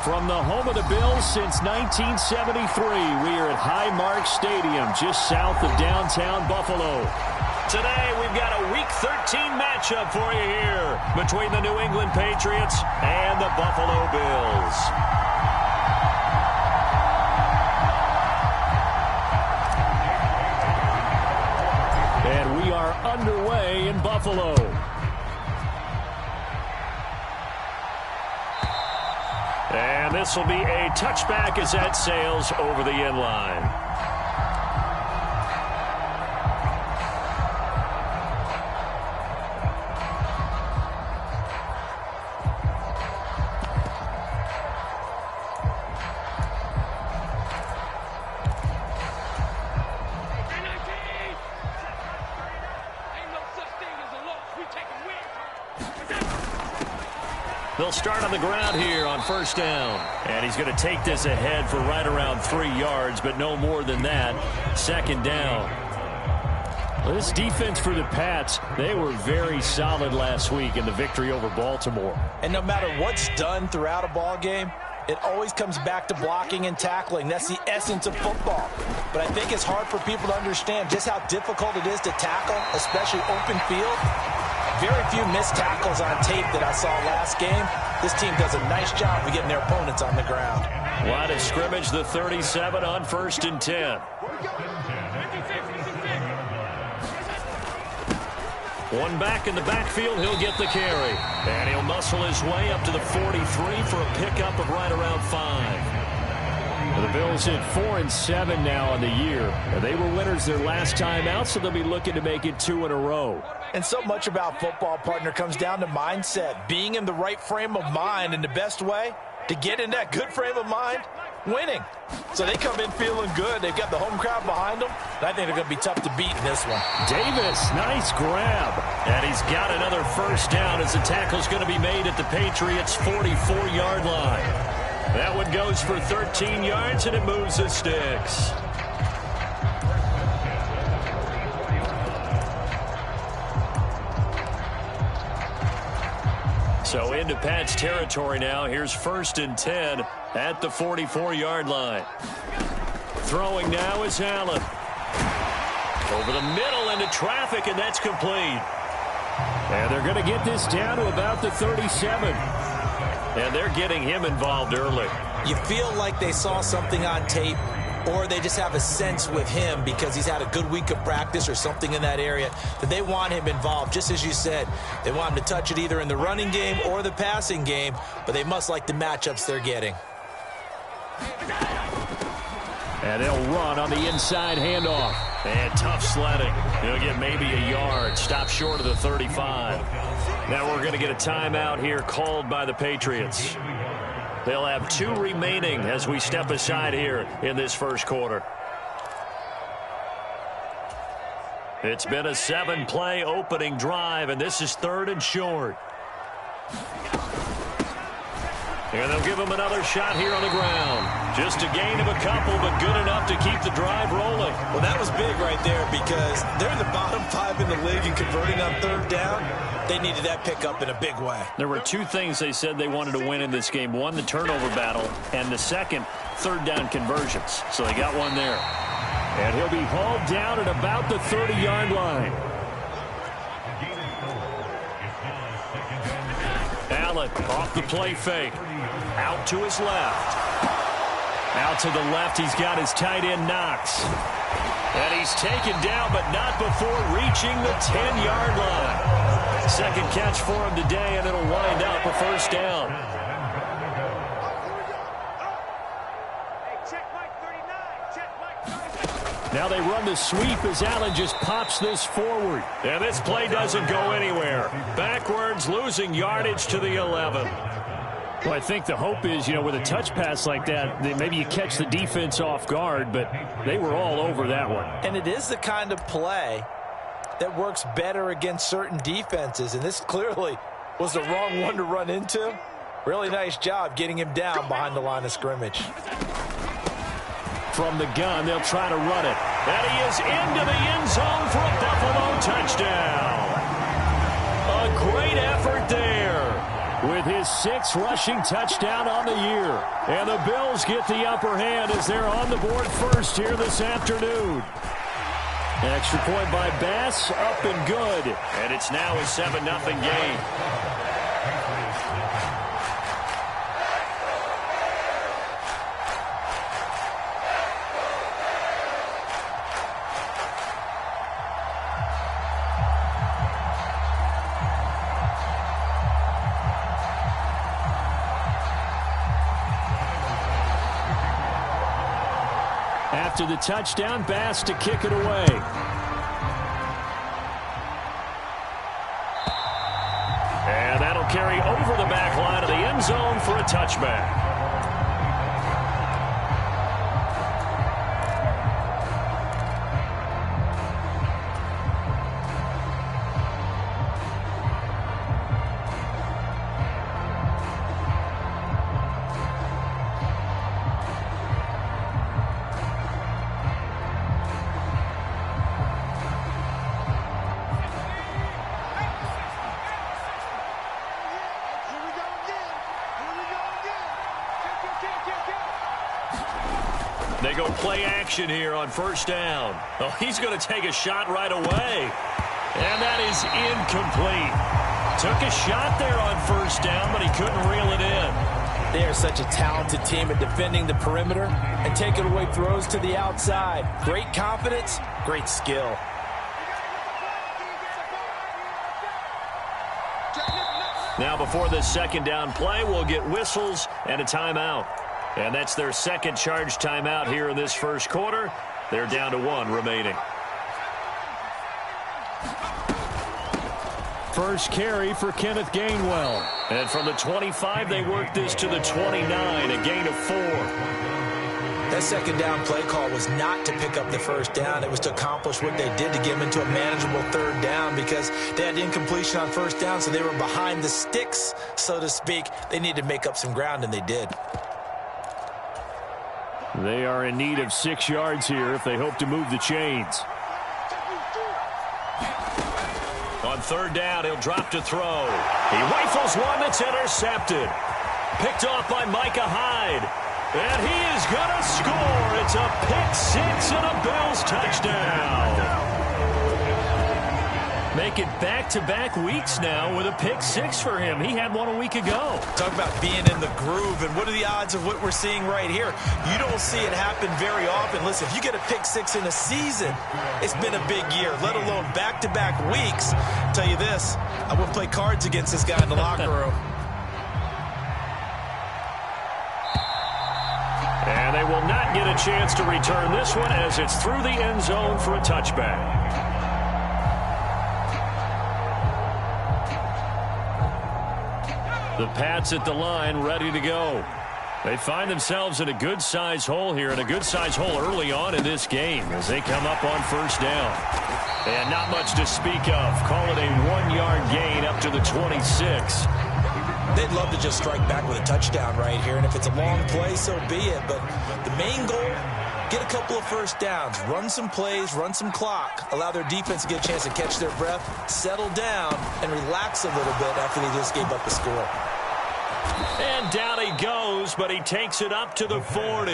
From the home of the Bills since 1973, we are at Highmark Stadium, just south of downtown Buffalo. Today, we've got a Week 13 matchup for you here between the New England Patriots and the Buffalo Bills. And we are underway in Buffalo. And this will be a touchback as that sails over the end line. They'll start on the ground here on first down. And he's going to take this ahead for right around 3 yards, but no more than that. Second down. Well, this defense for the Pats, they were very solid last week in the victory over Baltimore. And no matter what's done throughout a ball game, it always comes back to blocking and tackling. That's the essence of football. But I think it's hard for people to understand just how difficult it is to tackle, especially open field. Very few missed tackles on tape that I saw last game. This team does a nice job of getting their opponents on the ground. Line of scrimmage, the 37 on 1st and 10. One back in the backfield, he'll get the carry. And he'll muscle his way up to the 43 for a pickup of right around 5. The Bills hit 4-7 now on the year. They were winners their last time out, so they'll be looking to make it 2 in a row. And so much about football, partner, comes down to mindset. Being in the right frame of mind, and the best way to get in that good frame of mind, winning. So they come in feeling good. They've got the home crowd behind them. And I think they're going to be tough to beat in this one. Davis, nice grab. And he's got another first down as the tackle's going to be made at the Patriots' 44-yard line. That one goes for 13 yards, and it moves the sticks. So into Pat's territory now. Here's 1st and 10 at the 44-yard line. Throwing now is Allen. Over the middle into traffic, and that's complete. And they're going to get this down to about the 37. And they're getting him involved early. You feel like they saw something on tape, or they just have a sense with him because he's had a good week of practice or something in that area that they want him involved. Just as you said, they want him to touch it either in the running game or the passing game, but they must like the matchups they're getting. And they'll run on the inside handoff. And tough sledding. He'll get maybe a yard. Stop short of the 35. Now we're going to get a timeout here called by the Patriots. They'll have 2 remaining as we step aside here in this first quarter. It's been a 7-play opening drive, and this is 3rd and short. And they'll give him another shot here on the ground. Just a gain of a couple, but good enough to keep the drive rolling. Well, that was big right there because they're in the bottom 5 in the league and converting on 3rd down. They needed that pickup in a big way. There were 2 things they said they wanted to win in this game. One, the turnover battle, and the second, 3rd down conversions. So they got one there. And he'll be hauled down at about the 30-yard line. Allen off the play fake. Out to his left. Out to the left, he's got his tight end Knox. And he's taken down, but not before reaching the 10-yard line. Second catch for him today, and it'll wind up a first down. Now they run the sweep as Allen just pops this forward. And this play doesn't go anywhere. Backwards, losing yardage to the 11. Well, I think the hope is, with a touch pass like that, maybe you catch the defense off guard, but they were all over that one. And it is the kind of play that works better against certain defenses, and this clearly was the wrong one to run into. Really nice job getting him down behind the line of scrimmage. From the gun, they'll try to run it. And he is into the end zone for a Buffalo touchdown. A great effort there. with his 6th rushing touchdown on the year. And the Bills get the upper hand as they're on the board first here this afternoon. An extra point by Bass, up and good. And it's now a 7-0 game. After the touchdown, Bass to kick it away. And that'll carry over the back line of the end zone for a touchback. They go play action here on first down. Oh, he's going to take a shot right away. And that is incomplete. Took a shot there on first down, but he couldn't reel it in. They are such a talented team at defending the perimeter and taking away throws to the outside. Great confidence, great skill. Now before this second down play, we'll get whistles and a timeout. And that's their second charge timeout here in this first quarter. They're down to 1 remaining. First carry for Kenneth Gainwell. And from the 25, they work this to the 29, a gain of 4. That second down play call was not to pick up the first down. It was to accomplish what they did to get them into a manageable third down because they had incompletion on first down, so they were behind the sticks, so to speak. They needed to make up some ground, and they did. They are in need of 6 yards here if they hope to move the chains. On third down, he'll drop to throw. He rifles one that's intercepted. Picked off by Micah Hyde. And he is going to score. It's a pick-6 and a Bills touchdown. Make it back-to-back weeks now with a pick-6 for him. He had one a week ago. Talk about being in the groove, and what are the odds of what we're seeing right here? You don't see it happen very often. Listen, if you get a pick-6 in a season, it's been a big year, let alone back-to-back weeks. I'll tell you this, I wouldn't play cards against this guy in the locker room. And they will not get a chance to return this one as it's through the end zone for a touchback. The Pats at the line, ready to go. They find themselves in a good-sized hole here, and a good-sized hole early on in this game as they come up on first down. And not much to speak of. Call it a 1-yard gain up to the 26. They'd love to just strike back with a touchdown right here, and if it's a long play, so be it. But the main goal, get a couple of first downs, run some plays, run some clock, allow their defense to get a chance to catch their breath, settle down, and relax a little bit after they just gave up the score. And down he goes, but he takes it up to the 40.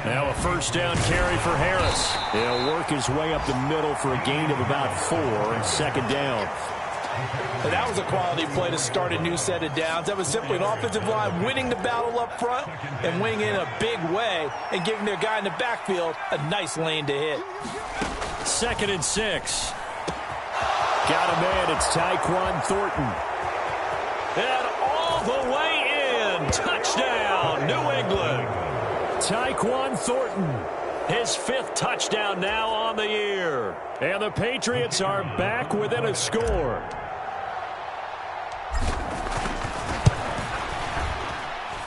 Now a first down carry for Harris. He'll work his way up the middle for a gain of about 4 and second down. And that was a quality play to start a new set of downs. That was simply an offensive line winning the battle up front and winning in a big way and giving their guy in the backfield a nice lane to hit. 2nd and 6. Got a man, it's Tyquan Thornton. And all the way in. Touchdown, New England. Tyquan Thornton, his 5th touchdown now on the year. And the Patriots are back within a score.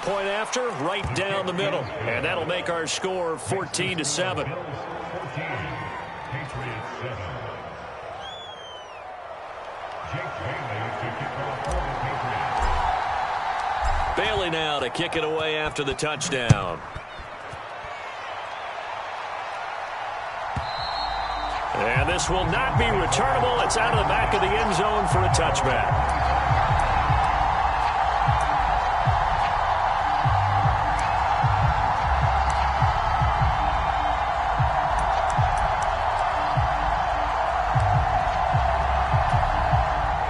Point after, right down the middle. And that'll make our score 14-7. Bailey now to kick it away after the touchdown. And this will not be returnable. It's out of the back of the end zone for a touchback.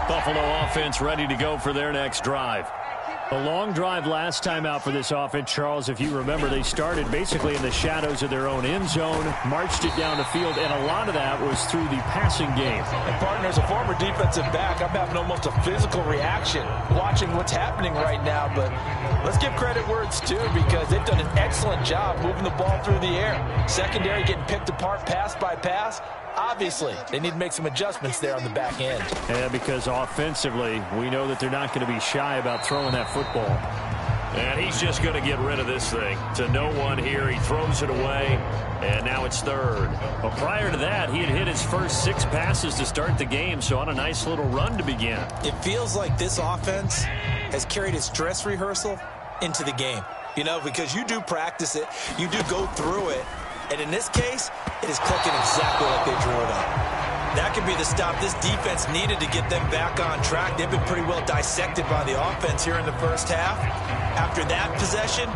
Buffalo offense ready to go for their next drive. A long drive last time out for this offense, Charles. If you remember, they started basically in the shadows of their own end zone, marched it down the field, and a lot of that was through the passing game. And partner, as a former defensive back, I'm having almost a physical reaction watching what's happening right now. But let's give credit where it's due, because they've done an excellent job moving the ball through the air. Secondary getting picked apart pass by pass. Obviously, they need to make some adjustments there on the back end. Yeah, because offensively, we know that they're not going to be shy about throwing that football. And he's just going to get rid of this thing. To no one here, he throws it away, and now it's third. Well, prior to that, he had hit his first 6 passes to start the game, so on a nice little run to begin. It feels like this offense has carried its dress rehearsal into the game. You know, because you do practice it, you do go through it, and in this case, it is clicking exactly like they drew it up. That could be the stop this defense needed to get them back on track. They've been pretty well dissected by the offense here in the first half. After that possession,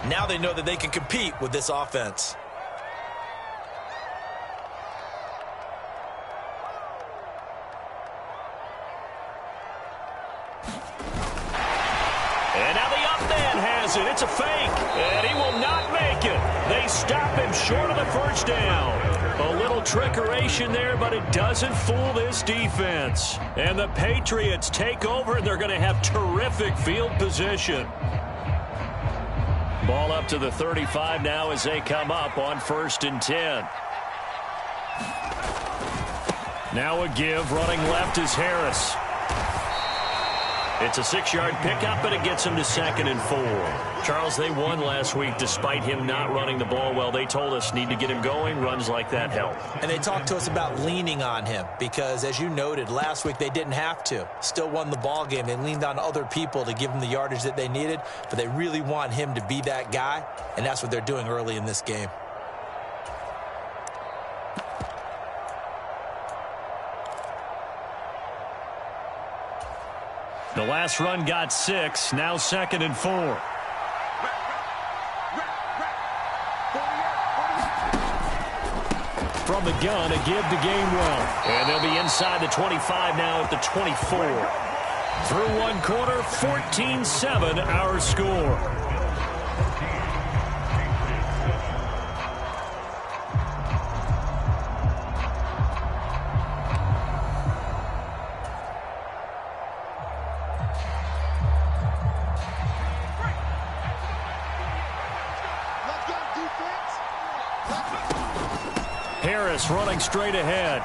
now they know that they can compete with this offense. And now the up man has it. It's a fake, and he will not make it. They stop him short of the first down. A little trickeration there, but it doesn't fool this defense. And the Patriots take over, and they're going to have terrific field position. Ball up to the 35 now as they come up on 1st and 10. Now a give. Running left is Harris. It's a 6-yard pickup, but it gets him to 2nd and 4. Charles, they won last week despite him not running the ball well. They told us need to get him going. Runs like that help. And they talked to us about leaning on him because, as you noted, last week they didn't have to. Still won the ball game. They leaned on other people to give them the yardage that they needed, but they really want him to be that guy, and that's what they're doing early in this game. The last run got 6, now 2nd and 4. From the gun, a give to Gainwell. And they'll be inside the 25 now at the 24. Through one quarter, 14-7 our score. Harris running straight ahead.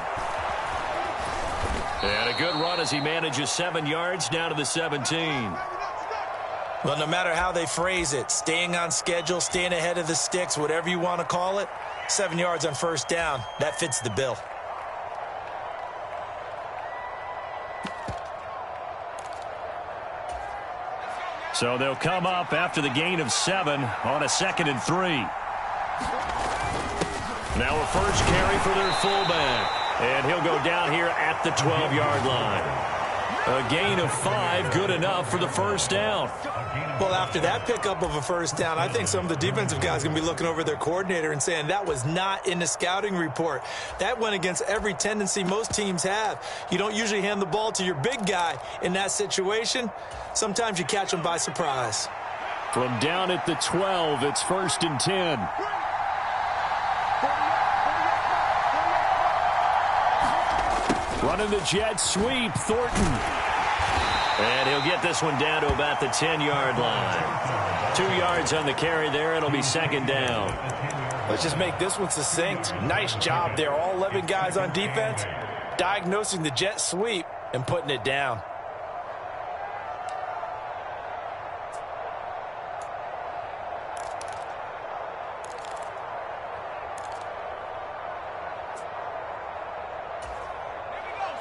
And a good run as he manages 7 yards down to the 17. Well, no matter how they phrase it, staying on schedule, staying ahead of the sticks, whatever you want to call it, 7 yards on 1st down, that fits the bill. So they'll come up after the gain of 7 on a 2nd and 3. Now a first carry for their fullback. And he'll go down here at the 12-yard line. A gain of 5, good enough for the first down. Well, after that pickup of a first down, I think some of the defensive guys are going to be looking over their coordinator and saying that was not in the scouting report. That went against every tendency most teams have. You don't usually hand the ball to your big guy in that situation. Sometimes you catch them by surprise. From down at the 12, it's 1st and 10. Running the jet sweep, Thornton. And he'll get this one down to about the 10-yard line. 2 yards on the carry there. It'll be 2nd down. Let's just make this one succinct. Nice job there. All 11 guys on defense diagnosing the jet sweep and putting it down.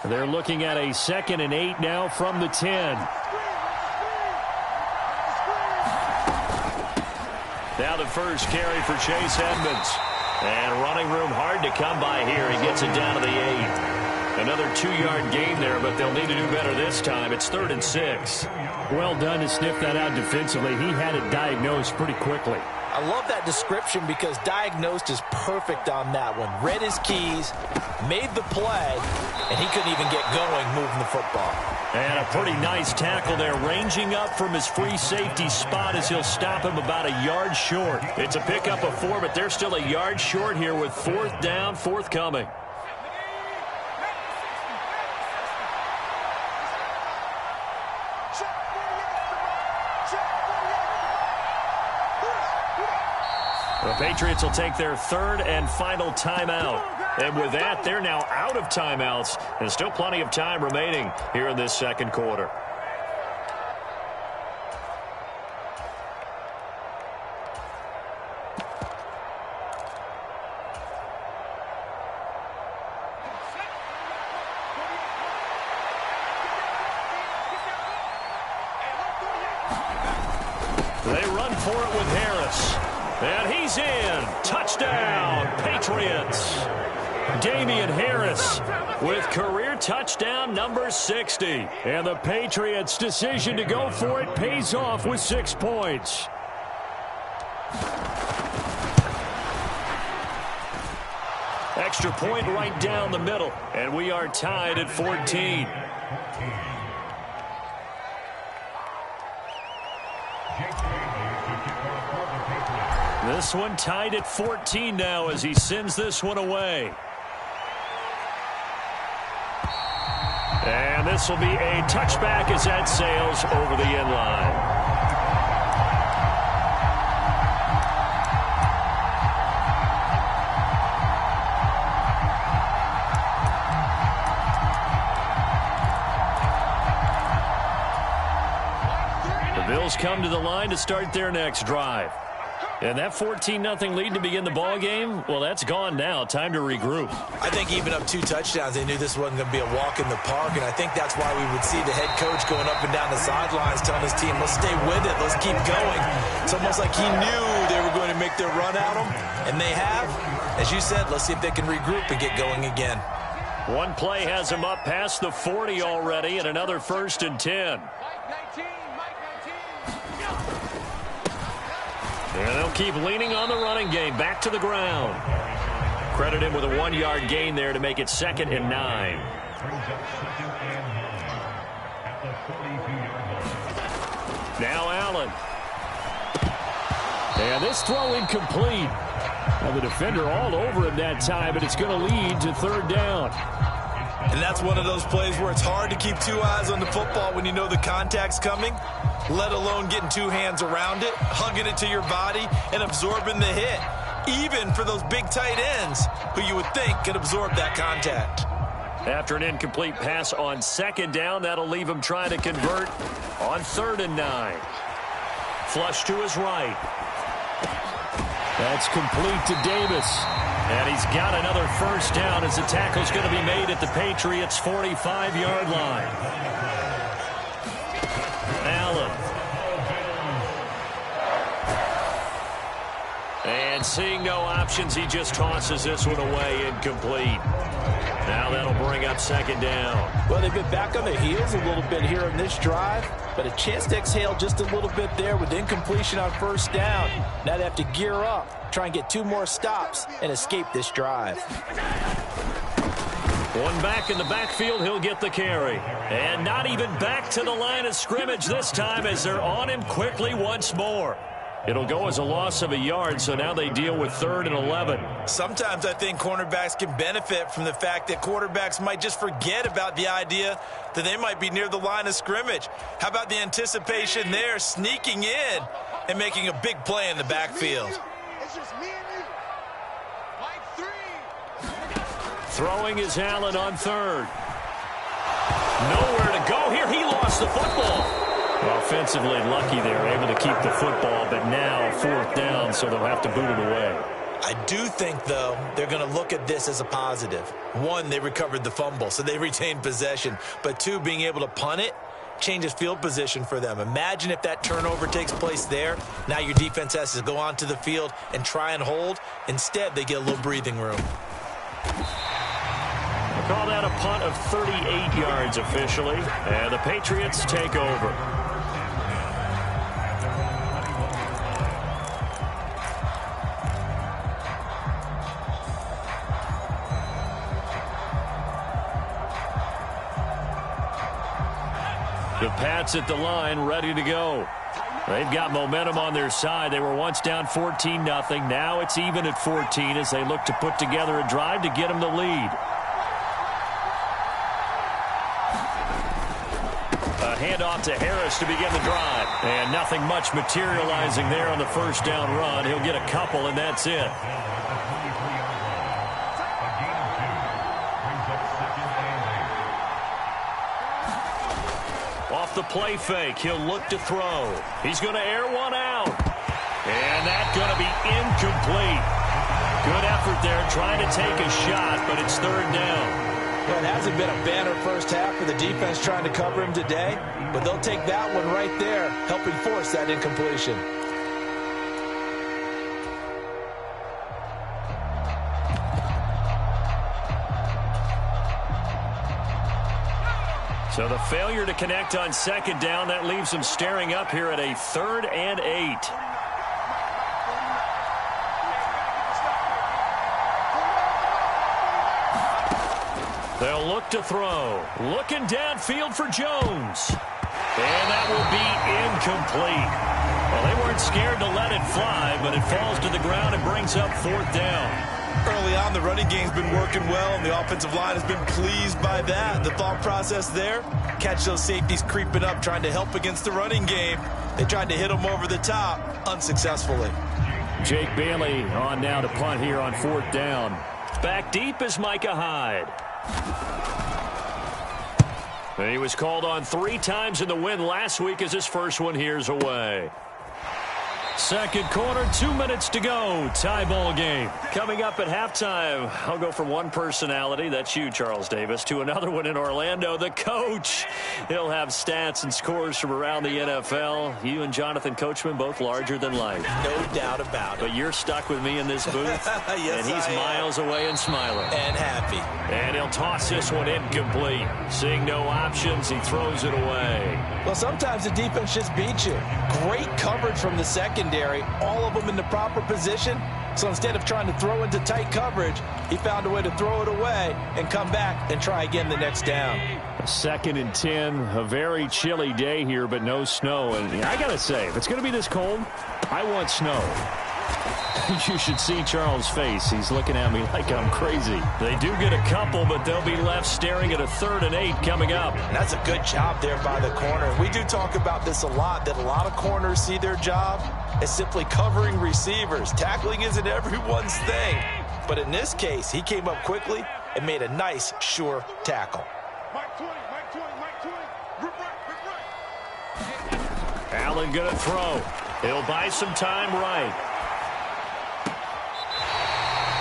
They're looking at a 2nd and 8 now from the 10. Now the first carry for Chase Edmonds. And running room hard to come by here. He gets it down to the 8. Another 2-yard gain there, but they'll need to do better this time. It's 3rd and 6. Well done to sniff that out defensively. He had it diagnosed pretty quickly. I love that description because diagnosed is perfect on that one. Read his keys, made the play, and he couldn't even get going moving the football. And a pretty nice tackle there, ranging up from his free safety spot as he'll stop him about a yard short. It's a pickup of 4, but they're still a yard short here with 4th down, forthcoming. The Patriots will take their 3rd and final timeout. And with that, they're now out of timeouts. And still plenty of time remaining here in this second quarter. They run for it with Harris. And he's in. Touchdown, Patriots. Damian Harris with career touchdown number 60. And the Patriots' decision to go for it pays off with 6 points. Extra point right down the middle. And we are tied at 14. This one tied at 14 now as he sends this one away. And this will be a touchback as that sails over the end line. The Bills come to the line to start their next drive. And that 14-0 lead to begin the ball game, well, that's gone now. Time to regroup. I think even up 2 touchdowns, they knew this wasn't going to be a walk in the park, and I think that's why we would see the head coach going up and down the sidelines telling his team, let's stay with it, let's keep going. It's almost like he knew they were going to make their run at him, and they have. As you said, let's see if they can regroup and get going again. One play has him up past the 40 already, and another 1st and 10. And they'll keep leaning on the running game. Back to the ground. Credit him with a 1-yard gain there to make it 2nd and 9. Now Allen. And this throw incomplete. And the defender all over him that time, but it's going to lead to 3rd down. And that's one of those plays where it's hard to keep 2 eyes on the football when you know the contact's coming, let alone getting 2 hands around it, hugging it to your body, and absorbing the hit, even for those big tight ends who you would think could absorb that contact. After an incomplete pass on 2nd down, that'll leave him trying to convert on 3rd and 9. Flush to his right. That's complete to Davis. And he's got another 1st down as the tackle's going to be made at the Patriots' 45-yard line. Allen. And seeing no options, he just tosses this one away, incomplete. Now that'll bring up 2nd down. Well, they've been back on their heels a little bit here in this drive, but a chance to exhale just a little bit there with incompletion on 1st down. Now they have to gear up, try and get 2 more stops, and escape this drive. One back in the backfield, he'll get the carry. And not even back to the line of scrimmage this time as they're on him quickly once more. It'll go as a loss of a yard, so now they deal with 3rd and 11. Sometimes I think cornerbacks can benefit from the fact that quarterbacks might just forget about the idea that they might be near the line of scrimmage. How about the anticipation there, sneaking in and making a big play in the backfield? It's just me and you. Like 3. Throwing is Allen on 3rd. Nowhere to go here. He lost the football. Offensively lucky they're able to keep the football, but now 4th down, so they'll have to boot it away. I do think, though, they're going to look at this as a positive. 1, they recovered the fumble, so they retained possession. But 2, being able to punt it changes field position for them. Imagine if that turnover takes place there. Now your defense has to go onto the field and try and hold. Instead, they get a little breathing room. We'll call that a punt of 38 yards officially, and the Patriots take over. The Pats at the line, ready to go. They've got momentum on their side. They were once down 14-0. Now it's even at 14 as they look to put together a drive to get them the lead. A handoff to Harris to begin the drive. And nothing much materializing there on the first down run. He'll get a couple, and that's it. The play fake. He'll look to throw. He's going to air one out. And that's going to be incomplete. Good effort there trying to take a shot, but it's third down. Well, it hasn't been a banner first half for the defense trying to cover him today, but they'll take that one right there, helping force that incompletion. So the failure to connect on second down, that leaves them staring up here at a 3rd and 8. They'll look to throw. Looking downfield for Jones. And that will be incomplete. Well, they weren't scared to let it fly, but it falls to the ground and brings up 4th down. Early on, the running game's been working well, and the offensive line has been pleased by that. The thought process there, catch those safeties creeping up, trying to help against the running game. They tried to hit them over the top, unsuccessfully. Jake Bailey on now to punt here on 4th down. Back deep is Micah Hyde. And he was called on 3 times in the win last week as his first one here's away. Second quarter, 2 minutes to go. Tie ball game. Coming up at halftime, I'll go from one personality, that's you, Charles Davis, to another one in Orlando, the coach. He'll have stats and scores from around the NFL. You and Jonathan Coachman, both larger than life. No doubt about it. But you're stuck with me in this booth. Yes, and he's miles away and smiling. And happy. And he'll toss this one incomplete. Seeing no options, he throws it away. Well, sometimes the defense just beats you. Great coverage from the secondary, all of them in the proper position. So instead of trying to throw into tight coverage, he found a way to throw it away and come back and try again the next down. 2nd and 10, a very chilly day here, but no snow. And I got to say, if it's going to be this cold, I want snow. You should see Charles' face. He's looking at me like I'm crazy. They do get a couple, but they'll be left staring at a 3rd and 8 coming up. And that's a good job there by the corner. We do talk about this a lot, that a lot of corners see their job as simply covering receivers. Tackling isn't everyone's thing. But in this case, he came up quickly and made a nice, sure tackle. Mike 20, Mike 20, Mike 20. Rip right. Allen gonna throw. He'll buy some time right.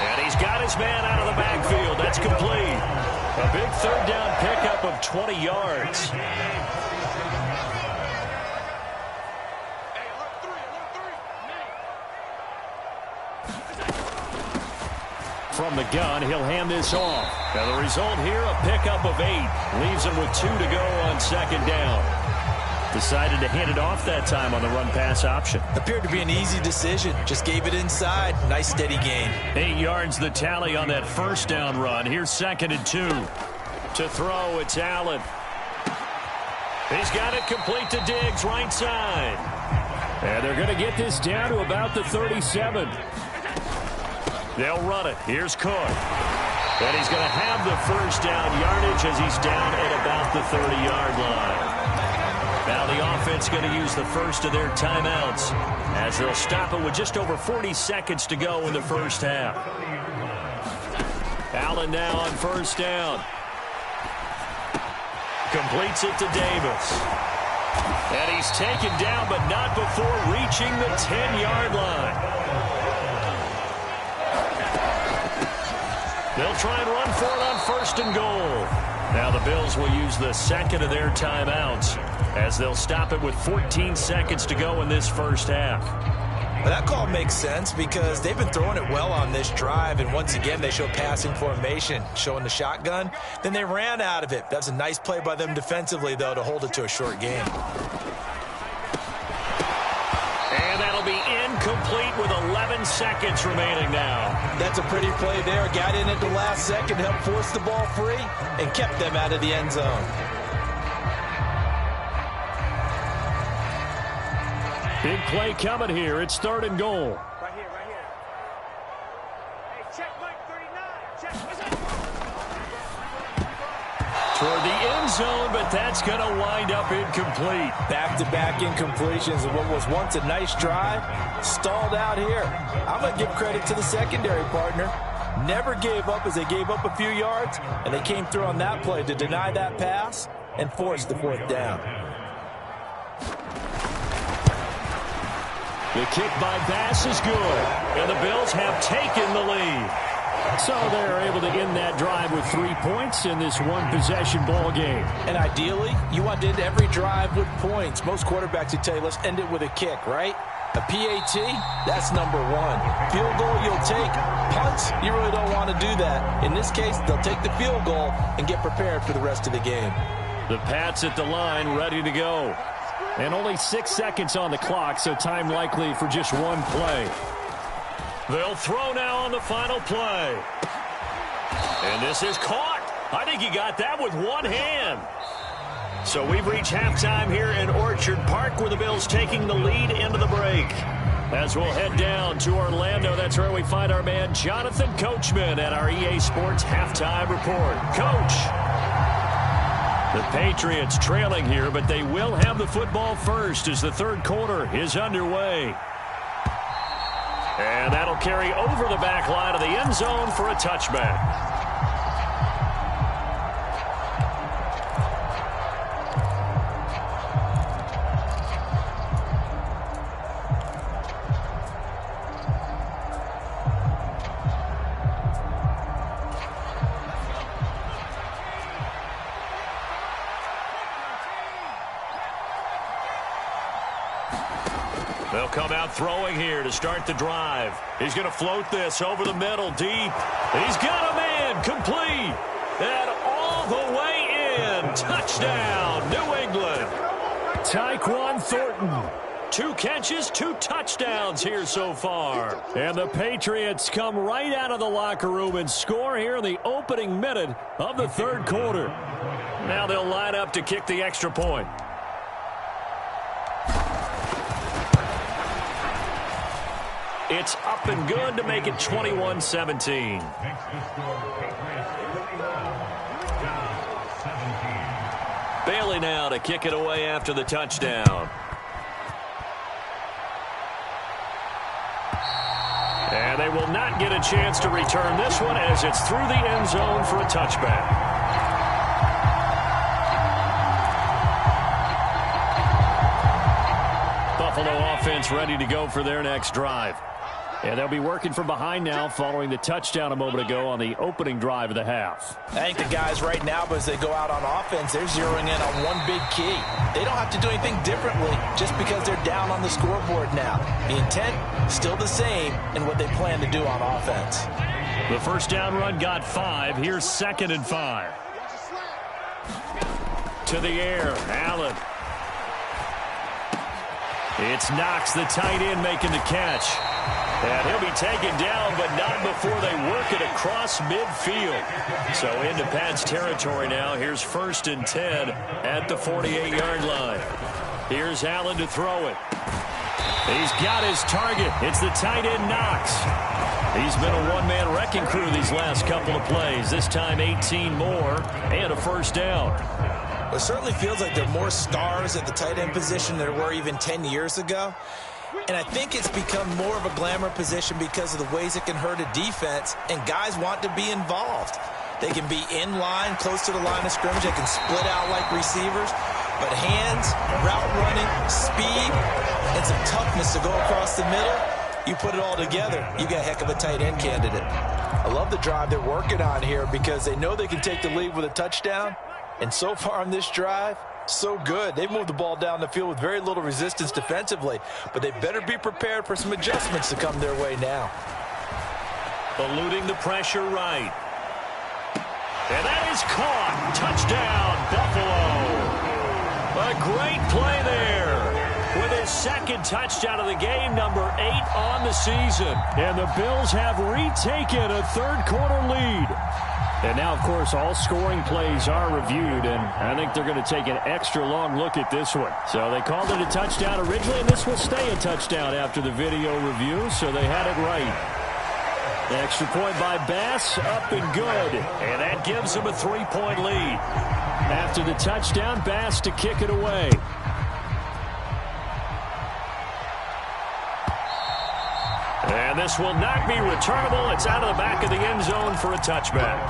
And he's got his man out of the backfield. That's complete. A big 3rd down pickup of 20 yards. From the gun, he'll hand this off. Now the result here, a pickup of 8. Leaves him with 2 to go on 2nd down. Decided to hand it off that time on the run-pass option. Appeared to be an easy decision. Just gave it inside. Nice steady gain. 8 yards the tally on that 1st down run. Here's 2nd and 2. To throw, it's Allen. He's got it complete to Diggs, right side. And they're going to get this down to about the 37. They'll run it. Here's Cook. And he's going to have the 1st down yardage as he's down at about the 30-yard line. Now the offense going to use the first of their timeouts as they'll stop it with just over 40 seconds to go in the first half. Allen now on 1st down. Completes it to Davis. And he's taken down, but not before reaching the 10-yard line. They'll try and run for it on 1st and goal. Now the Bills will use the second of their timeouts as they'll stop it with 14 seconds to go in this first half. That call makes sense because they've been throwing it well on this drive, and once again they show passing formation, showing the shotgun. Then they ran out of it. That's a nice play by them defensively, though, to hold it to a short game. And that'll be incomplete with 11 seconds remaining now. That's a pretty play there. Got in at the last second, helped force the ball free, and kept them out of the end zone. Big play coming here. It's 3rd and goal. Right here, right here. Hey, check Mike 39. Check. Toward the end zone, but that's going to wind up incomplete. Back-to-back incompletions of what was once a nice drive, stalled out here. I'm going to give credit to the secondary partner. Never gave up as they gave up a few yards, and they came through on that play to deny that pass and force the 4th down. The kick by Bass is good, and the Bills have taken the lead. So they're able to end that drive with 3 points in this one-possession ball game. And ideally, you want to end every drive with points. Most quarterbacks would tell you, let's end it with a kick, right? A PAT, that's number 1. Field goal you'll take. Punts, you really don't want to do that. In this case, they'll take the field goal and get prepared for the rest of the game. The Pats at the line, ready to go. And only 6 seconds on the clock, so time likely for just one play. They'll throw now on the final play. And this is caught. I think he got that with one hand. So we've reached halftime here in Orchard Park, where the Bills taking the lead into the break. As we'll head down to Orlando, that's where we find our man Jonathan Coachman at our EA Sports Halftime Report. Coach. The Patriots trailing here, but they will have the football first as the 3rd quarter is underway. And that'll carry over the back line of the end zone for a touchback. They'll come out throwing here to start the drive. He's going to float this over the middle deep. He's got a man complete. And all the way in. Touchdown, New England. Tyquan Thornton. 2 catches, 2 touchdowns here so far. And the Patriots come right out of the locker room and score here in the opening minute of the 3rd quarter. Now they'll line up to kick the extra point. It's up and good to make it 21-17. Bailey now to kick it away after the touchdown. And they will not get a chance to return this one as it's through the end zone for a touchback. Buffalo offense ready to go for their next drive. And they'll be working from behind now following the touchdown a moment ago on the opening drive of the half. I think the guys right now, as they go out on offense, they're zeroing in on one big key. They don't have to do anything differently just because they're down on the scoreboard now. The intent, still the same in what they plan to do on offense. The first down run got 5. Here's 2nd and 5. To the air, Allen. It's Knox, the tight end, making the catch. And he'll be taken down, but not before they work it across midfield. So into Pats territory now. Here's 1st and 10 at the 48-yard line. Here's Allen to throw it. He's got his target. It's the tight end, Knox. He's been a one-man wrecking crew these last couple of plays. This time 18 more and a first down. It certainly feels like there are more stars at the tight end position than there were even 10 years ago. And I think it's become more of a glamour position because of the ways it can hurt a defense, and guys want to be involved. They can be in line, close to the line of scrimmage. They can split out like receivers. But hands, route running, speed, and some toughness to go across the middle, you put it all together, you got a heck of a tight end candidate. I love the drive they're working on here because they know they can take the lead with a touchdown, And so far on this drive, so good. They've moved the ball down the field with very little resistance defensively, but they better be prepared for some adjustments to come their way now. Eluding the pressure right. And that is caught. Touchdown, Buffalo. A great play there. With his second touchdown of the game, number 8 on the season. And the Bills have retaken a third-quarter lead. And now, of course, all scoring plays are reviewed, and I think they're going to take an extra long look at this one. So they called it a touchdown originally, and this will stay a touchdown after the video review, so they had it right. The extra point by Bass, up and good. And that gives them a 3-point lead. After the touchdown, Bass to kick it away. And this will not be returnable. It's out of the back of the end zone for a touchback.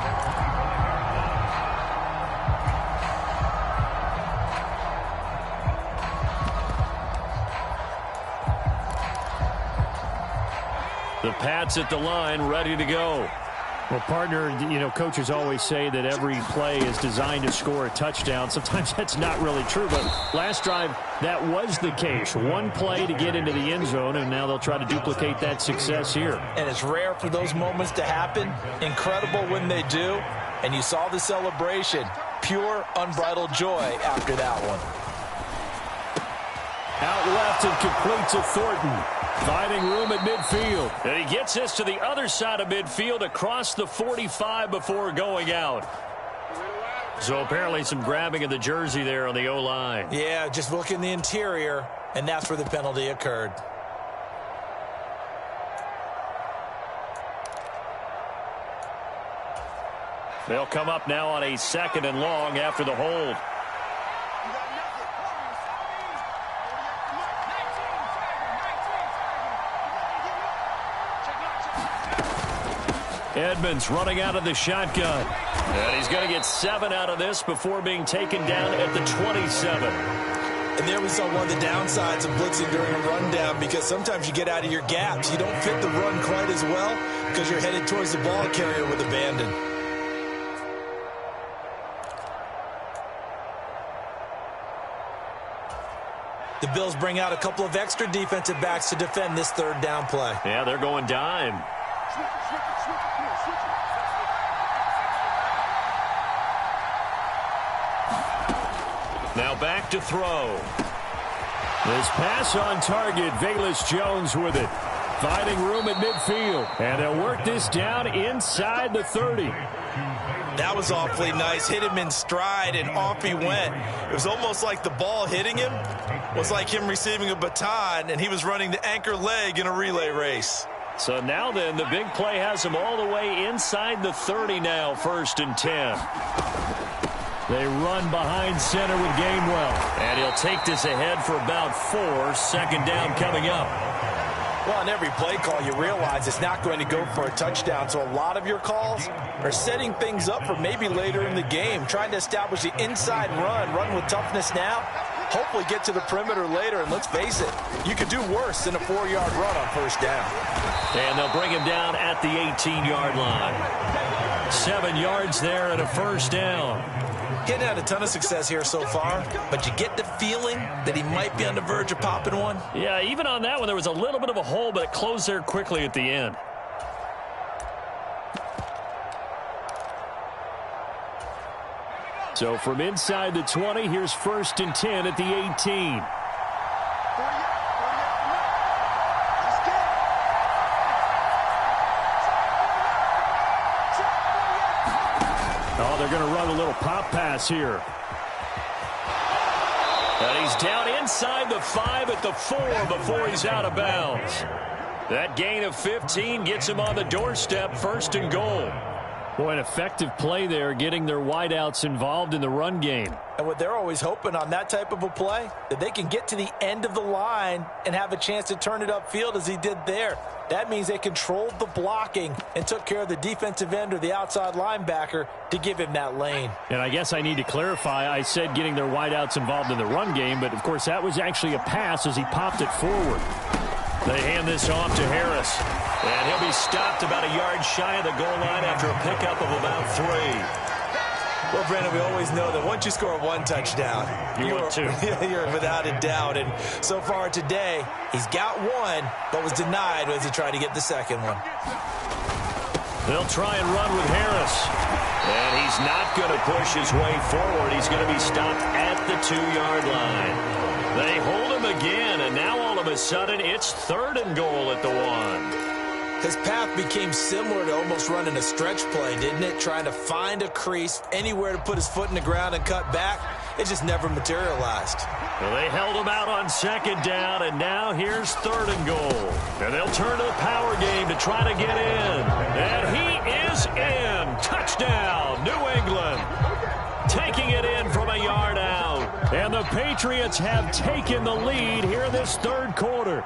The Pats at the line, ready to go. Well, partner, you know, coaches always say that every play is designed to score a touchdown. Sometimes that's not really true, but last drive, that was the case. One play to get into the end zone, and now they'll try to duplicate that success here. And it's rare for those moments to happen. Incredible when they do. And you saw the celebration. Pure, unbridled joy after that one. Out left and complete to Thornton. Finding room at midfield. And he gets this to the other side of midfield across the 45 before going out. So apparently some grabbing of the jersey there on the O-line. Yeah, just look in the interior, and that's where the penalty occurred. They'll come up now on a 2nd and long after the hold. Edmonds running out of the shotgun. And he's going to get 7 out of this before being taken down at the 27. And there we saw one of the downsides of blitzing during a rundown, because sometimes you get out of your gaps. You don't fit the run quite as well because you're headed towards the ball carrier with abandon. The Bills bring out a couple of extra defensive backs to defend this 3rd down play. Yeah, they're going dime. Now back to throw. This pass on target. Velus Jones with it. Finding room at midfield. And they'll work this down inside the 30. That was awfully nice. Hit him in stride, and off he went. It was almost like the ball hitting him was like him receiving a baton, and he was running the anchor leg in a relay race. So now then, the big play has him all the way inside the 30 now, 1st and 10. They run behind center with Gainwell. And he'll take this ahead for about 4. 2nd down coming up. Well, on every play call, you realize it's not going to go for a touchdown. So a lot of your calls are setting things up for maybe later in the game, trying to establish the inside run with toughness now, hopefully get to the perimeter later. And let's face it, you could do worse than a 4-yard run on 1st down. And they'll bring him down at the 18-yard line. 7 yards there and a 1st down. Getting had a ton of success here so far, but you get the feeling that he might be on the verge of popping one. Yeah, even on that one, there was a little bit of a hole, but it closed there quickly at the end. So from inside the 20, here's 1st and 10 at the 18. Oh, they're going to run a little pop pass here. And he's down inside the 5 at the 4 before he's out of bounds. That gain of 15 gets him on the doorstep, 1st and goal. Boy, an effective play there, getting their wideouts involved in the run game. And what they're always hoping on that type of a play, that they can get to the end of the line and have a chance to turn it upfield as he did there. That means they controlled the blocking and took care of the defensive end or the outside linebacker to give him that lane. And I guess I need to clarify, I said getting their wideouts involved in the run game, but of course that was actually a pass as he popped it forward. They hand this off to Harris. And he'll be stopped about a yard shy of the goal line after a pickup of about 3. Well, Brandon, we always know that once you score one touchdown, you want two. You're without a doubt. And so far today, he's got one, but was denied as he tried to get the second one. They'll try and run with Harris. And he's not going to push his way forward. He's going to be stopped at the 2-yard line. They hold him again, and now all of a sudden it's 3rd and goal at the 1. His path became similar to almost running a stretch play, didn't it? Trying to find a crease, anywhere to put his foot in the ground and cut back. It just never materialized. Well, they held him out on 2nd down, and now here's 3rd and goal. And they'll turn to the power game to try to get in. And he is in. Touchdown, New England. Taking it in from a yard out. And the Patriots have taken the lead here in this 3rd quarter.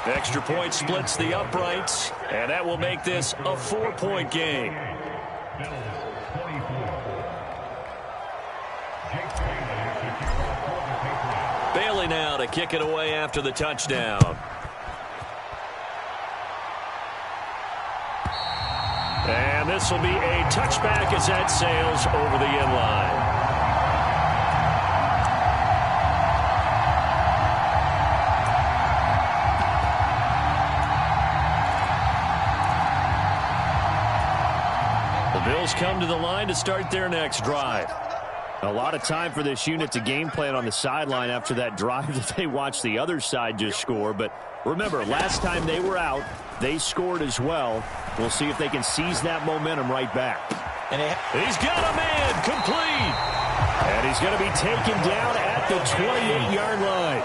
Extra point splits the uprights, and that will make this a 4-point game. Bailey now to kick it away after the touchdown. And this will be a touchback as that sails over the end line. Bills come to the line to start their next drive. A lot of time for this unit to game plan on the sideline after that drive that they watched the other side just score. But remember, last time they were out, they scored as well. We'll see if they can seize that momentum right back. And he's got a man complete. And he's going to be taken down at the 28-yard line.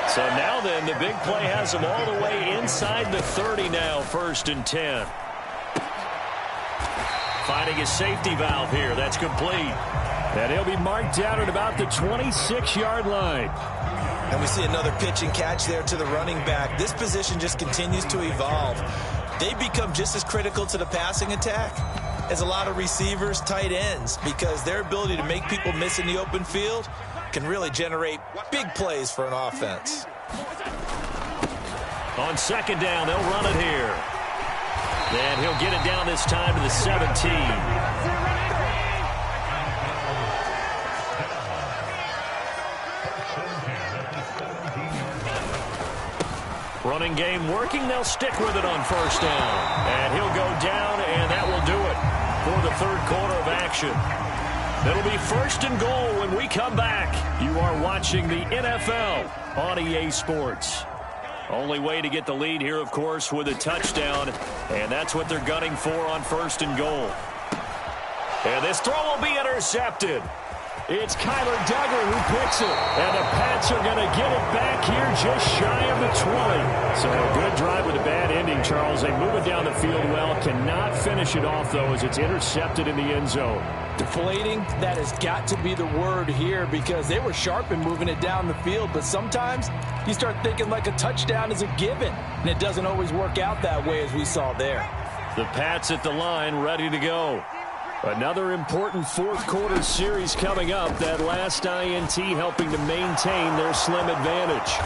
So now then, the big play has him all the way inside the 30 now, 1st and 10. Finding his safety valve here. That's complete. And he'll be marked down at about the 26-yard line. And we see another pitch and catch there to the running back. This position just continues to evolve. They become just as critical to the passing attack as a lot of receivers, tight ends, because their ability to make people miss in the open field can really generate big plays for an offense. On 2nd down, they'll run it here. And he'll get it down this time to the 17. Running game working. They'll stick with it on 1st down. And he'll go down, and that will do it for the 3rd quarter of action. It'll be 1st and goal when we come back. You are watching the NFL on EA Sports. Only way to get the lead here, of course, with a touchdown, and that's what they're gunning for on 1st and goal. And this throw will be intercepted. It's Kyler Duggar who picks it, and the Pats are going to get it back here just shy of the 20. So a good drive with a bad ending, Charles. They move it down the field well, cannot finish it off, though, as it's intercepted in the end zone. Deflating, that has got to be the word here, because they were sharp in moving it down the field, but sometimes you start thinking like a touchdown is a given, and it doesn't always work out that way as we saw there. The Pats at the line, ready to go. Another important 4th quarter series coming up. That last INT helping to maintain their slim advantage.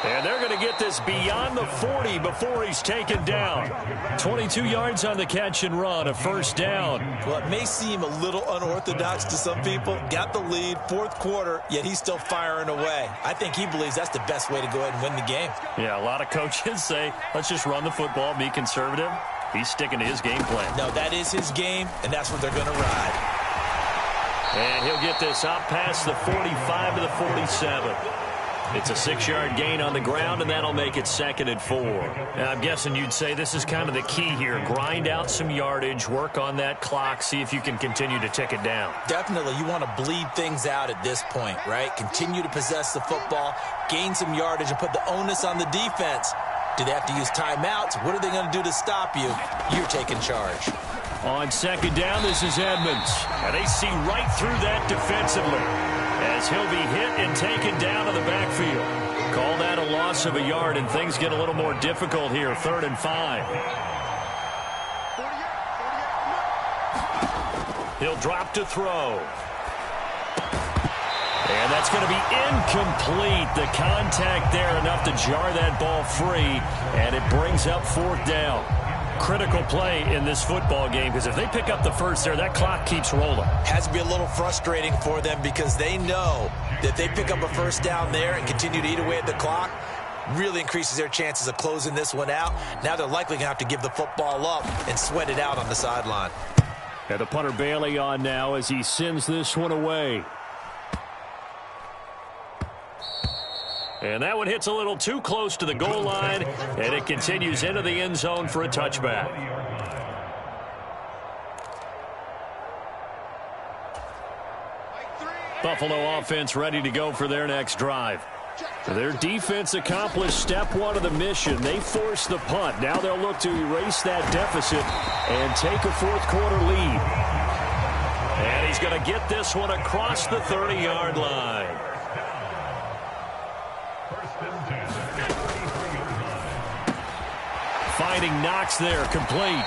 And they're going to get this beyond the 40 before he's taken down. 22 yards on the catch and run, a 1st down. Well, it may seem a little unorthodox to some people. Got the lead, 4th quarter, yet he's still firing away. I think he believes that's the best way to go ahead and win the game. Yeah, a lot of coaches say, let's just run the football, be conservative. He's sticking to his game plan. No, that is his game, and that's what they're going to ride. And he'll get this out past the 45 to the 47. It's a 6-yard gain on the ground, and that'll make it 2nd and 4. And I'm guessing you'd say this is kind of the key here. Grind out some yardage, work on that clock, see if you can continue to tick it down. Definitely. You want to bleed things out at this point, right? Continue to possess the football, gain some yardage, and put the onus on the defense. Do they have to use timeouts? What are they going to do to stop you? You're taking charge. On 2nd down, this is Edmonds. And they see right through that defensively as he'll be hit and taken down to the backfield. Call that a loss of a yard, and things get a little more difficult here. 3rd and 5. He'll drop to throw. And that's going to be incomplete. The contact there enough to jar that ball free, and it brings up 4th down. Critical play in this football game, because if they pick up the first there, that clock keeps rolling. Has to be a little frustrating for them because they know that they pick up a first down there and continue to eat away at the clock, really increases their chances of closing this one out. Now they're likely going to have to give the football up and sweat it out on the sideline. And the punter Bailey on now as he sends this one away. And that one hits a little too close to the goal line, and it continues into the end zone for a touchback. Buffalo offense ready to go for their next drive. Their defense accomplished step 1 of the mission. They forced the punt. Now they'll look to erase that deficit and take a 4th quarter lead. And he's going to get this one across the 30-yard line. Finding Knox there, complete.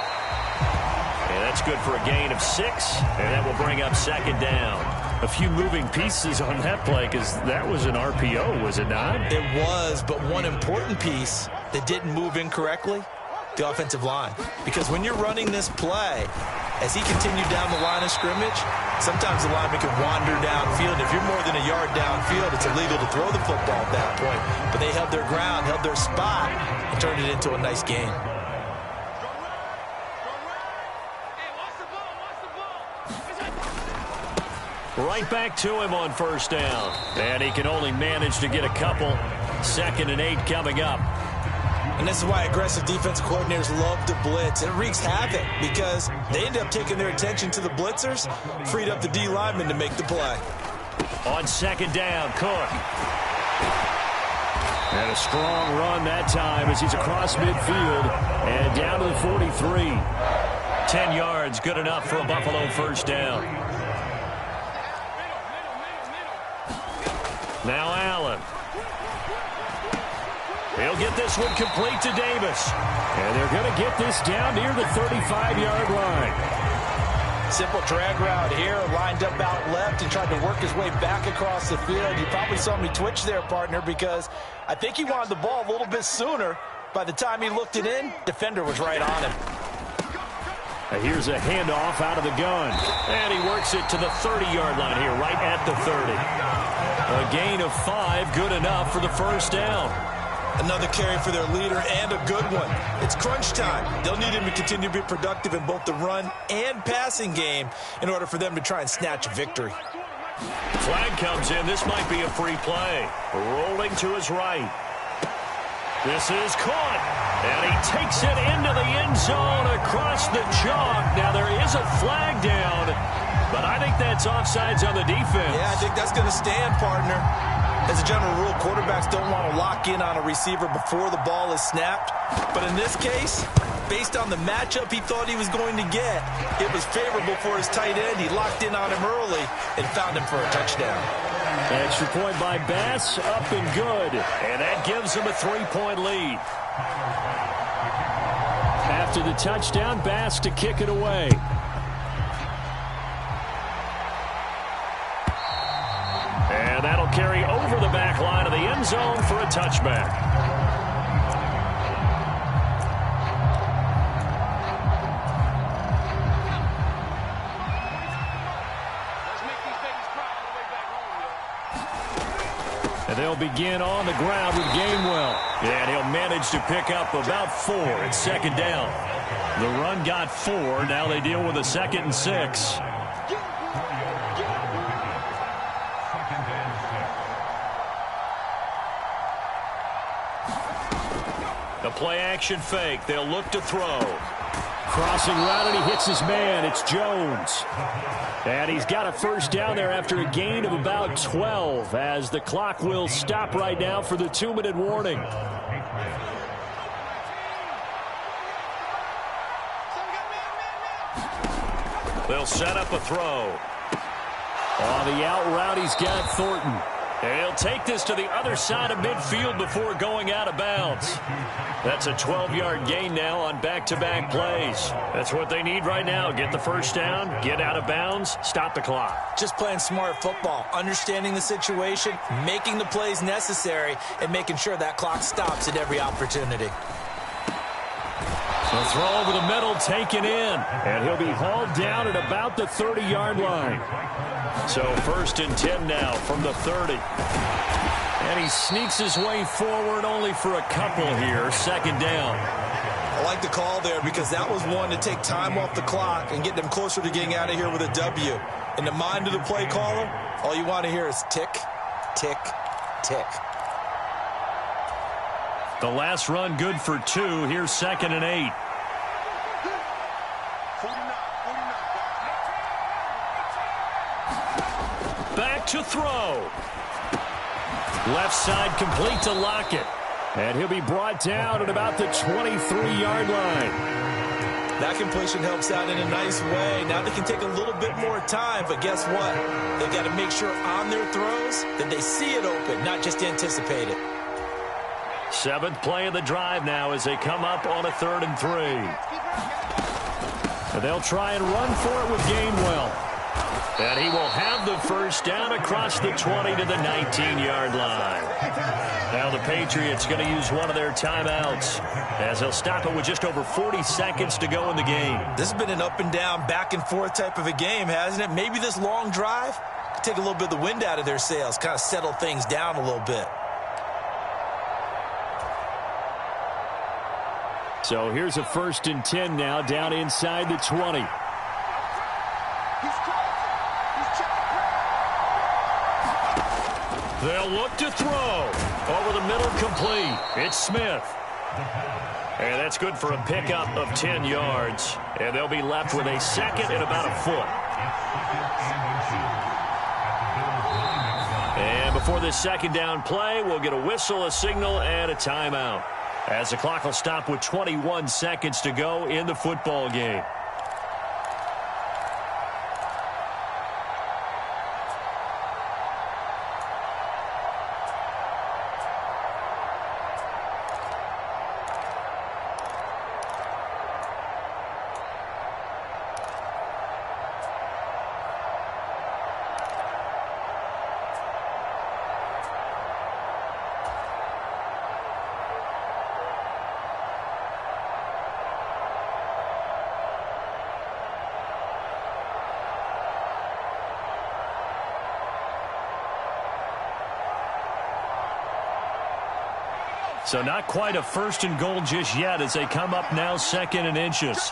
And that's good for a gain of 6, and that will bring up 2nd down. A few moving pieces on that play, because that was an RPO, was it not? It was, but one important piece that didn't move incorrectly, the offensive line. Because when you're running this play, as he continued down the line of scrimmage, sometimes the lineman can wander downfield. If you're more than a yard downfield, it's illegal to throw the football at that point. But they held their ground, held their spot, and turned it into a nice game. Right back to him on 1st down. And he can only manage to get a couple. 2nd and 8 coming up. And this is why aggressive defensive coordinators love to blitz. It wreaks havoc because they end up taking their attention to the blitzers, freed up the D lineman to make the play. On 2nd down, Cook. And a strong run that time as he's across midfield and down to the 43. 10 yards, good enough for a Buffalo 1st down. Now Allen. He'll get this one complete to Davis. And they're going to get this down near the 35-yard line. Simple drag route here, lined up out left and tried to work his way back across the field. You probably saw me twitch there, partner, because I think he wanted the ball a little bit sooner. By the time he looked it in, defender was right on him. And here's a handoff out of the gun. And he works it to the 30-yard line here, right at the 30. A gain of 5, good enough for the 1st down. Another carry for their leader and a good one. It's crunch time. They'll need him to continue to be productive in both the run and passing game in order for them to try and snatch a victory. Flag comes in. This might be a free play. Rolling to his right. This is caught. And he takes it into the end zone across the chalk. Now there is a flag down, but I think that's offsides on the defense. Yeah, I think that's going to stand, partner. As a general rule, quarterbacks don't want to lock in on a receiver before the ball is snapped. But in this case, based on the matchup he thought he was going to get, it was favorable for his tight end. He locked in on him early and found him for a touchdown. Extra point by Bass, up and good. And that gives him a 3-point lead. After the touchdown, Bass to kick it away. And that'll carry over the back line of the end zone for a touchback. And they'll begin on the ground with Gainwell. And he'll manage to pick up about 4 at 2nd down. The run got 4. Now they deal with a 2nd and 6. The play-action fake. They'll look to throw. Crossing route, and he hits his man. It's Jones. And he's got a 1st down there after a gain of about 12, as the clock will stop right now for the 2-minute warning. They'll set up a throw. On the out route, he's got Thornton. And he'll take this to the other side of midfield before going out of bounds. That's a 12-yard gain now on back-to-back plays. That's what they need right now. Get the first down, get out of bounds, stop the clock. Just playing smart football, understanding the situation, making the plays necessary, and making sure that clock stops at every opportunity. The throw over the middle taken in, and he'll be hauled down at about the 30-yard line. So 1st and 10 now from the 30. And he sneaks his way forward only for a couple here. 2nd down. I like the call there because that was one to take time off the clock and get them closer to getting out of here with a W. In the mind of the play caller, all you want to hear is tick, tick, tick. The last run good for 2. Here's 2nd and 8. Back to throw. Left side complete to Lockett. And he'll be brought down at about the 23-yard line. That completion helps out in a nice way. Now they can take a little bit more time, but guess what? They've got to make sure on their throws that they see it open, not just anticipate it. 7th play of the drive now as they come up on a 3rd and 3. And they'll try and run for it with Gainwell. And he will have the first down across the 20 to the 19-yard line. Now the Patriots going to use one of their timeouts as they'll stop it with just over 40 seconds to go in the game. This has been an up and down, back and forth type of a game, hasn't it? Maybe this long drive could take a little bit of the wind out of their sails, kind of settle things down a little bit. So here's a 1st and 10 now down inside the 20. They'll look to throw. Over the middle, complete. It's Smith. And that's good for a pickup of 10 yards. And they'll be left with a 2nd and about a foot. And before this 2nd down play, we'll get a whistle, a signal, and a timeout, as the clock will stop with 21 seconds to go in the football game. So not quite a 1st and goal just yet as they come up now 2nd and inches.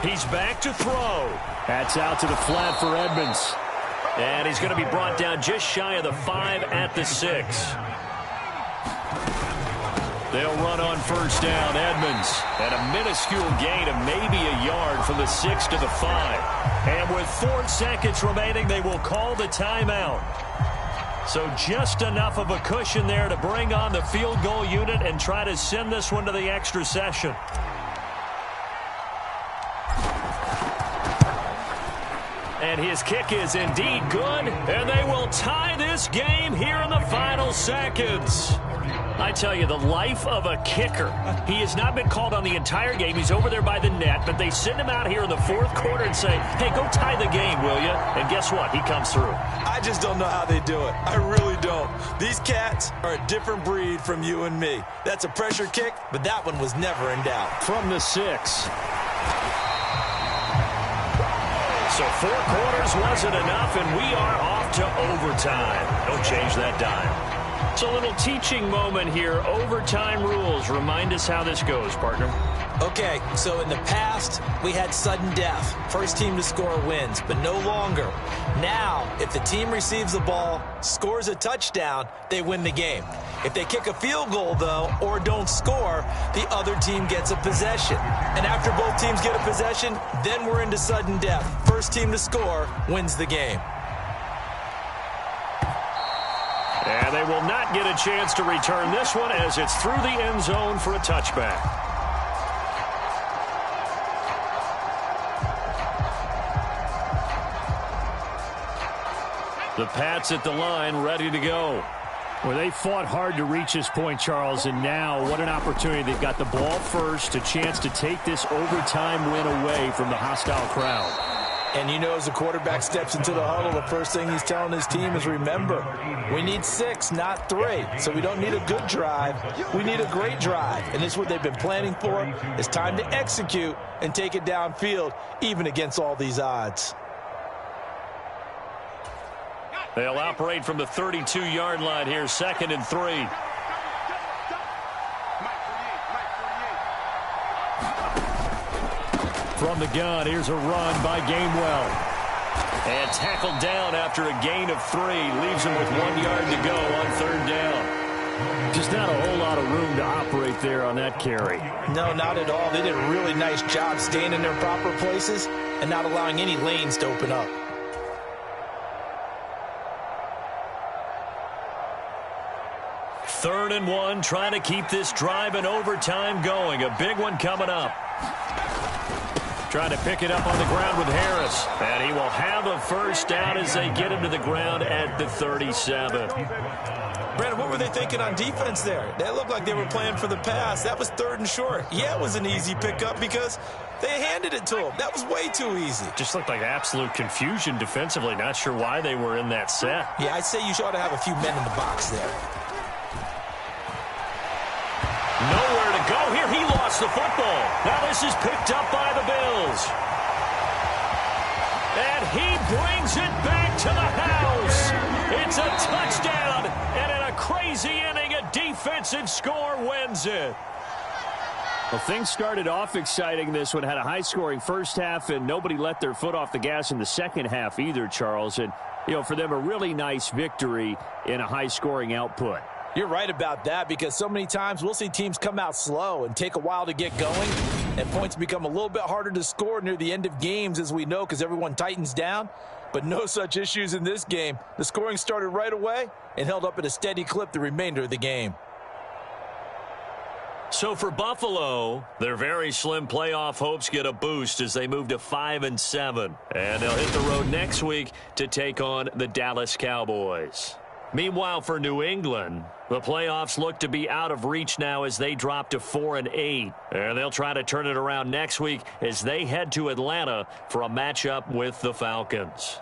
He's back to throw. That's out to the flat for Edmonds. And he's going to be brought down just shy of the 5 at the 6. They'll run on 1st down. Edmonds, and a minuscule gain of maybe a yard from the 6 to the 5. And with 4 seconds remaining, they will call the timeout. So just enough of a cushion there to bring on the field goal unit and try to send this one to the extra session. And his kick is indeed good, and they will tie this game here in the final seconds. I tell you, the life of a kicker. He has not been called on the entire game. He's over there by the net, but they send him out here in the 4th quarter and say, hey, go tie the game, will you? And guess what? He comes through. I just don't know how they do it. I really don't. These cats are a different breed from you and me. That's a pressure kick, but that one was never in doubt. From the 6. So 4 quarters wasn't enough, and we are off to overtime. Don't change that dime. It's a little teaching moment here. Overtime rules. Remind us how this goes, partner. Okay, so in the past, we had sudden death. First team to score wins, but no longer. Now, if the team receives the ball, scores a touchdown, they win the game. If they kick a field goal, though, or don't score, the other team gets a possession. And after both teams get a possession, then we're into sudden death. First team to score wins the game. And they will not get a chance to return this one as it's through the end zone for a touchback. The Pats at the line, ready to go. Well, they fought hard to reach this point, Charles, and now what an opportunity. They've got the ball first, a chance to take this overtime win away from the hostile crowd. And you know, as the quarterback steps into the huddle, the first thing he's telling his team is, remember, we need 6, not 3. So we don't need a good drive. We need a great drive. And this is what they've been planning for. It's time to execute and take it downfield, even against all these odds. They'll operate from the 32-yard line here, 2nd and 3. From the gun, here's a run by Gainwell. And tackled down after a gain of 3. Leaves him with 1 yard to go on 3rd down. Just not a whole lot of room to operate there on that carry. No, not at all. They did a really nice job staying in their proper places and not allowing any lanes to open up. Third and 1, trying to keep this drive in overtime going. A big one coming up. Trying to pick it up on the ground with Harris. And he will have a first down as they get him to the ground at the 37. Brandon, what were they thinking on defense there? They looked like they were playing for the pass. That was 3rd and short. Yeah, it was an easy pickup because they handed it to him. That was way too easy. Just looked like absolute confusion defensively. Not sure why they were in that set. Yeah, I'd say you ought to have a few men in the box there. Nowhere to go here. He lost the football. Now this is picked up by the Bills. And he brings it back to the house. It's a touchdown. And in a crazy inning, a defensive score wins it. Well, things started off exciting. This one had a high-scoring first half, and nobody let their foot off the gas in the second half either, Charles. And, you know, for them, a really nice victory in a high-scoring output. You're right about that, because so many times we'll see teams come out slow and take a while to get going, and points become a little bit harder to score near the end of games, as we know, because everyone tightens down. But no such issues in this game. The scoring started right away and held up at a steady clip the remainder of the game. So for Buffalo, their very slim playoff hopes get a boost as they move to 5-7. And they'll hit the road next week to take on the Dallas Cowboys. Meanwhile, for New England, the playoffs look to be out of reach now as they drop to 4-8. And they'll try to turn it around next week as they head to Atlanta for a matchup with the Falcons.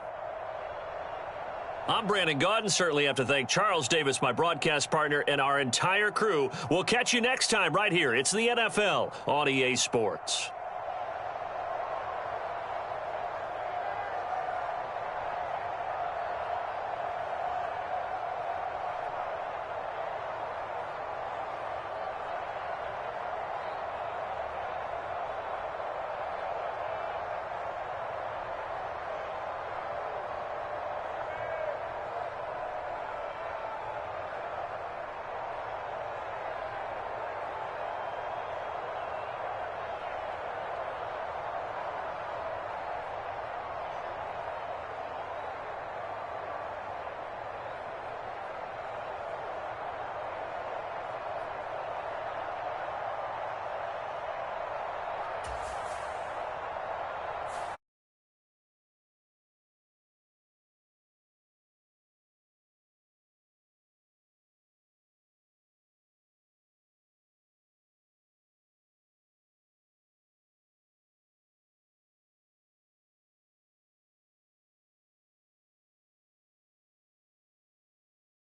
I'm Brandon Gaudin. Certainly have to thank Charles Davis, my broadcast partner, and our entire crew. We'll catch you next time right here. It's the NFL on EA Sports.